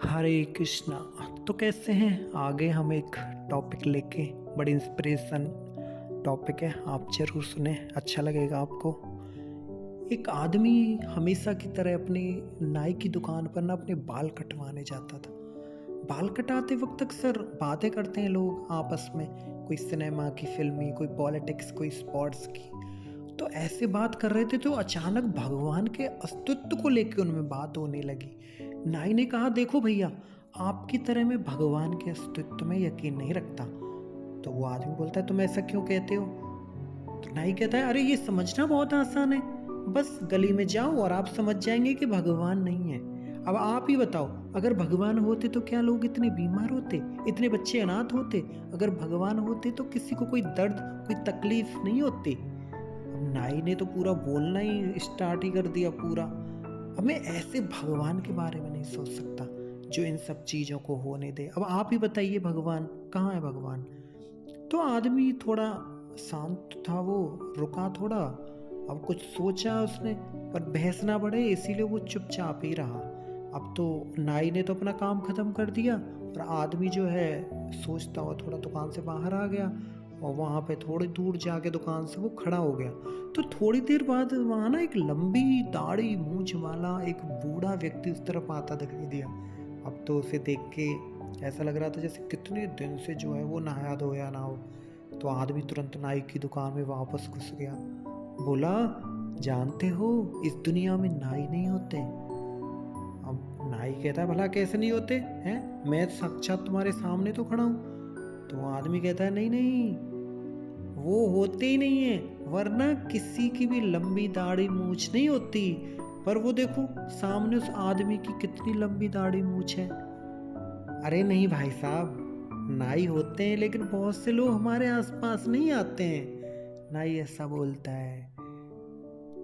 हरे कृष्णा। तो कैसे हैं? आगे हम एक टॉपिक लेके, बड़ी इंस्पिरेशन टॉपिक है, आप जरूर सुने, अच्छा लगेगा आपको। एक आदमी हमेशा की तरह अपनी नाई की दुकान पर ना अपने बाल कटवाने जाता था। बाल कटाते वक्त अक्सर बातें करते हैं लोग आपस में, कोई सिनेमा की, फिल्मी, कोई पॉलिटिक्स, कोई स्पोर्ट्स की। तो ऐसे बात कर रहे थे तो अचानक भगवान के अस्तित्व को लेकर उनमें बात होने लगी। नाई ने कहा, देखो भैया, आपकी तरह मैं भगवान के अस्तित्व में यकीन नहीं रखता। तो वो आदमी बोलता है, तुम ऐसा क्यों कहते हो? तो नाई कहता है, अरे ये समझना बहुत आसान है, बस गली में जाओ और आप समझ जाएंगे कि भगवान नहीं है। अब आप ही बताओ, अगर भगवान होते तो क्या लोग इतने बीमार होते, इतने बच्चे अनाथ होते? अगर भगवान होते तो किसी को कोई दर्द, कोई तकलीफ नहीं होती। अब नाई ने तो पूरा बोलना ही स्टार्ट ही कर दिया पूरा। अब मैं ऐसे भगवान के बारे में नहीं सोच सकता जो इन सब चीज़ों को होने दे। अब आप ही बताइए, भगवान कहाँ है? भगवान तो आदमी थोड़ा शांत था, वो रुका थोड़ा, अब कुछ सोचा उसने, पर बहस ना बढ़े इसीलिए वो चुपचाप ही रहा। अब तो नाई ने तो अपना काम खत्म कर दिया और आदमी जो है सोचता हुआ थोड़ा दुकान से बाहर आ गया और वहाँ पे थोड़ी दूर जाके दुकान से वो खड़ा हो गया। तो थोड़ी देर बाद वहाँ ना एक लंबी दाढ़ी मूंछ वाला एक बूढ़ा व्यक्ति उस तरफ आता दिखाई दिया। अब तो उसे देख के ऐसा लग रहा था जैसे कितने दिन से जो है वो नहाया धोया ना हो। तो आदमी तुरंत नाई की दुकान में वापस घुस गया, बोला, जानते हो इस दुनिया में नाई नहीं होते। अब नाई कहता है, भला कैसे नहीं होते हैं? मैं साक्षात तुम्हारे सामने तो खड़ा हूँ। तो आदमी कहता है, नहीं नहीं, वो होते ही नहीं है, वरना किसी की भी लंबी दाढ़ी मूछ नहीं होती। पर वो देखो सामने उस आदमी की कितनी लंबी दाढ़ी मूछ है। अरे नहीं भाई साहब, नाई होते हैं लेकिन बहुत से लोग हमारे आसपास नहीं आते हैं। नाई ऐसा बोलता है।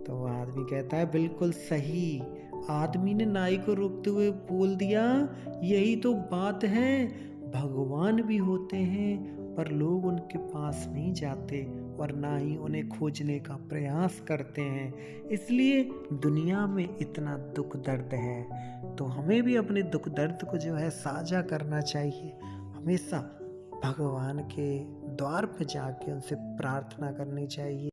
तो वो आदमी कहता है, बिल्कुल सही। आदमी ने नाई को रोकते हुए बोल दिया, यही तो बात है, भगवान भी होते हैं पर लोग उनके पास नहीं जाते और ना ही उन्हें खोजने का प्रयास करते हैं, इसलिए दुनिया में इतना दुख दर्द है। तो हमें भी अपने दुख दर्द को जो है साझा करना चाहिए, हमेशा भगवान के द्वार पे जाके उनसे प्रार्थना करनी चाहिए।